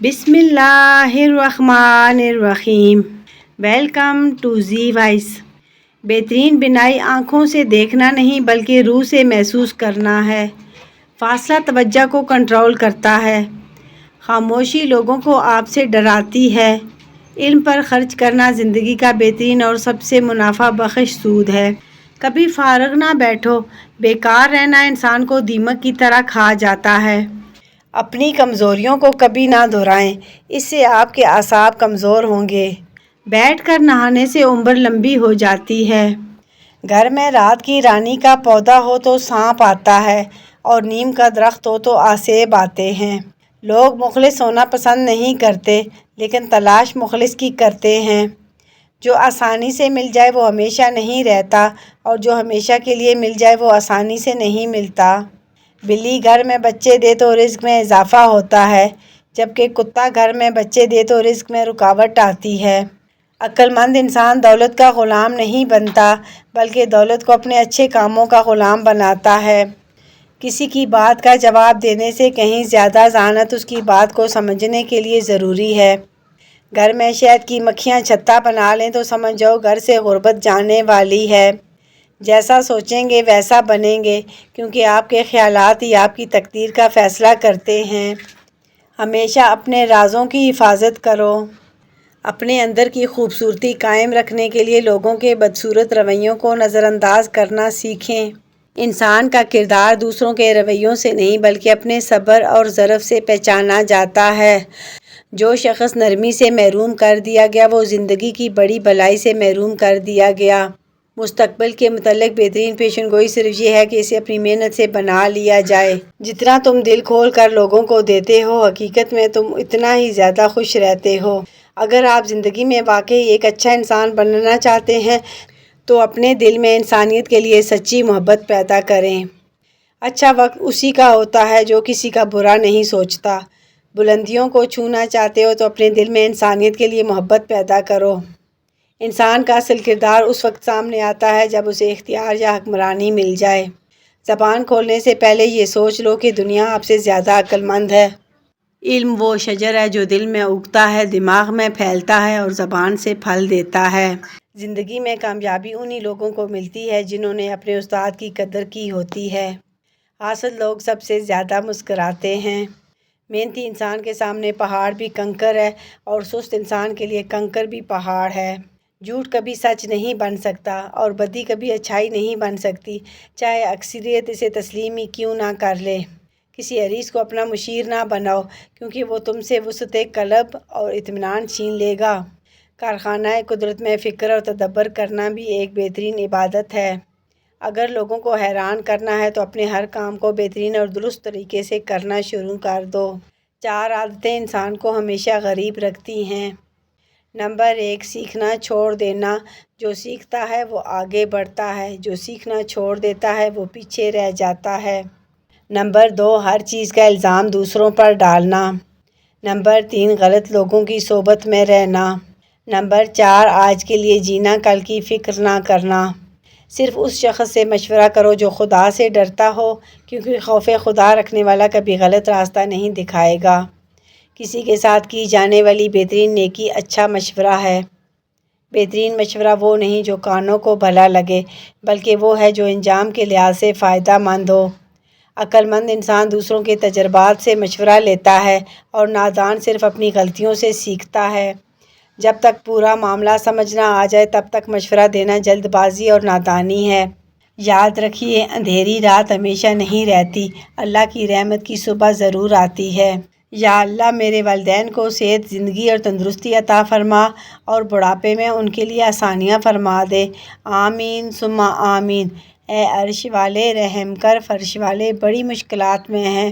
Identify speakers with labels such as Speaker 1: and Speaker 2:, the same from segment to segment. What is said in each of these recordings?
Speaker 1: بسم اللہ الرحمن الرحیم۔ Welcome to the voice. بہترین بینائی آنکھوں سے دیکھنا نہیں بلکہ روح سے محسوس کرنا ہے۔ فاصلہ توجہ کو کنٹرول کرتا ہے۔ خاموشی لوگوں کو آپ سے ڈراتی ہے۔ علم پر خرچ کرنا زندگی کا بہترین اور سب سے منافع بخش سود ہے۔ کبھی فارغ نہ بیٹھو، بیکار رہنا انسان کو دیمک کی طرح کھا جاتا ہے۔ اپنی کمزوریوں کو کبھی نہ دہرائیں، اس سے آپ کے اعصاب کمزور ہوں گے۔ بیٹھ کر نہانے سے عمر لمبی ہو جاتی ہے۔ گھر میں رات کی رانی کا پودا ہو تو سانپ آتا ہے اور نیم کا درخت ہو تو آسیب آتے ہیں۔ لوگ مخلص ہونا پسند نہیں کرتے لیکن تلاش مخلص کی کرتے ہیں۔ جو آسانی سے مل جائے وہ ہمیشہ نہیں رہتا اور جو ہمیشہ کے لیے مل جائے وہ آسانی سے نہیں ملتا۔ بلی گھر میں بچے دے تو رزق میں اضافہ ہوتا ہے، جبکہ کتا گھر میں بچے دے تو رزق میں رکاوٹ آتی ہے۔ عقل مند انسان دولت کا غلام نہیں بنتا بلکہ دولت کو اپنے اچھے کاموں کا غلام بناتا ہے۔ کسی کی بات کا جواب دینے سے کہیں زیادہ ذہانت اس کی بات کو سمجھنے کے لیے ضروری ہے۔ گھر میں شہد کی مکھیاں چھتا بنا لیں تو سمجھ جاؤ گھر سے غربت جانے والی ہے۔ جیسا سوچیں گے ویسا بنیں گے، کیونکہ آپ کے خیالات ہی آپ کی تقدیر کا فیصلہ کرتے ہیں۔ ہمیشہ اپنے رازوں کی حفاظت کرو۔ اپنے اندر کی خوبصورتی قائم رکھنے کے لیے لوگوں کے بدصورت رویوں کو نظر انداز کرنا سیکھیں۔ انسان کا کردار دوسروں کے رویوں سے نہیں بلکہ اپنے صبر اور ظرف سے پہچانا جاتا ہے۔ جو شخص نرمی سے محروم کر دیا گیا وہ زندگی کی بڑی بھلائی سے محروم کر دیا گیا۔ مستقبل کے متعلق بہترین پیشن گوئی صرف یہ ہے کہ اسے اپنی محنت سے بنا لیا جائے۔ جتنا تم دل کھول کر لوگوں کو دیتے ہو، حقیقت میں تم اتنا ہی زیادہ خوش رہتے ہو۔ اگر آپ زندگی میں واقعی ایک اچھا انسان بننا چاہتے ہیں تو اپنے دل میں انسانیت کے لیے سچی محبت پیدا کریں۔ اچھا وقت اسی کا ہوتا ہے جو کسی کا برا نہیں سوچتا۔ بلندیوں کو چھونا چاہتے ہو تو اپنے دل میں انسانیت کے لیے محبت پیدا کرو۔ انسان کا اصل کردار اس وقت سامنے آتا ہے جب اسے اختیار یا حکمرانی مل جائے۔ زبان کھولنے سے پہلے یہ سوچ لو کہ دنیا آپ سے زیادہ عقل مند ہے۔ علم وہ شجر ہے جو دل میں اگتا ہے، دماغ میں پھیلتا ہے اور زبان سے پھل دیتا ہے۔ زندگی میں کامیابی انہی لوگوں کو ملتی ہے جنہوں نے اپنے استاد کی قدر کی ہوتی ہے۔ حاسد لوگ سب سے زیادہ مسکراتے ہیں۔ محنتی انسان کے سامنے پہاڑ بھی کنکر ہے اور سست انسان کے لیے کنکر بھی پہاڑ ہے۔ جھوٹ کبھی سچ نہیں بن سکتا اور بدی کبھی اچھائی نہیں بن سکتی، چاہے اکثریت اسے تسلیم ہی کیوں نہ کر لے۔ کسی حریص کو اپنا مشیر نہ بناؤ کیونکہ وہ تم سے وسعت قلب اور اطمینان چھین لے گا۔ کارخانہ قدرت میں فکر اور تدبر کرنا بھی ایک بہترین عبادت ہے۔ اگر لوگوں کو حیران کرنا ہے تو اپنے ہر کام کو بہترین اور درست طریقے سے کرنا شروع کر دو۔ 4 عادتیں انسان کو ہمیشہ غریب رکھتی ہیں۔ نمبر 1، سیکھنا چھوڑ دینا۔ جو سیکھتا ہے وہ آگے بڑھتا ہے، جو سیکھنا چھوڑ دیتا ہے وہ پیچھے رہ جاتا ہے۔ نمبر 2، ہر چیز کا الزام دوسروں پر ڈالنا۔ نمبر 3، غلط لوگوں کی صحبت میں رہنا۔ نمبر 4، آج کے لیے جینا، کل کی فکر نہ کرنا۔ صرف اس شخص سے مشورہ کرو جو خدا سے ڈرتا ہو، کیونکہ خوف خدا رکھنے والا کبھی غلط راستہ نہیں دکھائے گا۔ کسی کے ساتھ کی جانے والی بہترین نیکی اچھا مشورہ ہے۔ بہترین مشورہ وہ نہیں جو کانوں کو بھلا لگے، بلکہ وہ ہے جو انجام کے لحاظ سے فائدہ مند ہو۔ عقل مند انسان دوسروں کے تجربات سے مشورہ لیتا ہے اور نادان صرف اپنی غلطیوں سے سیکھتا ہے۔ جب تک پورا معاملہ سمجھ نہ آ جائے تب تک مشورہ دینا جلد بازی اور نادانی ہے۔ یاد رکھیے، اندھیری رات ہمیشہ نہیں رہتی، اللہ کی رحمت کی صبح ضرور آتی ہے۔ یا اللہ میرے والدین کو صحت، زندگی اور تندرستی عطا فرما اور بڑھاپے میں ان کے لیے آسانیاں فرما دے۔ آمین ثم آمین۔ اے عرش والے رحم کر، فرش والے بڑی مشکلات میں ہیں۔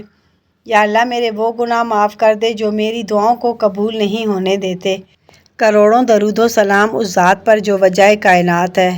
Speaker 1: یا اللہ میرے وہ گناہ معاف کر دے جو میری دعاؤں کو قبول نہیں ہونے دیتے۔ کروڑوں درود و سلام اس ذات پر جو وجہ کائنات ہے۔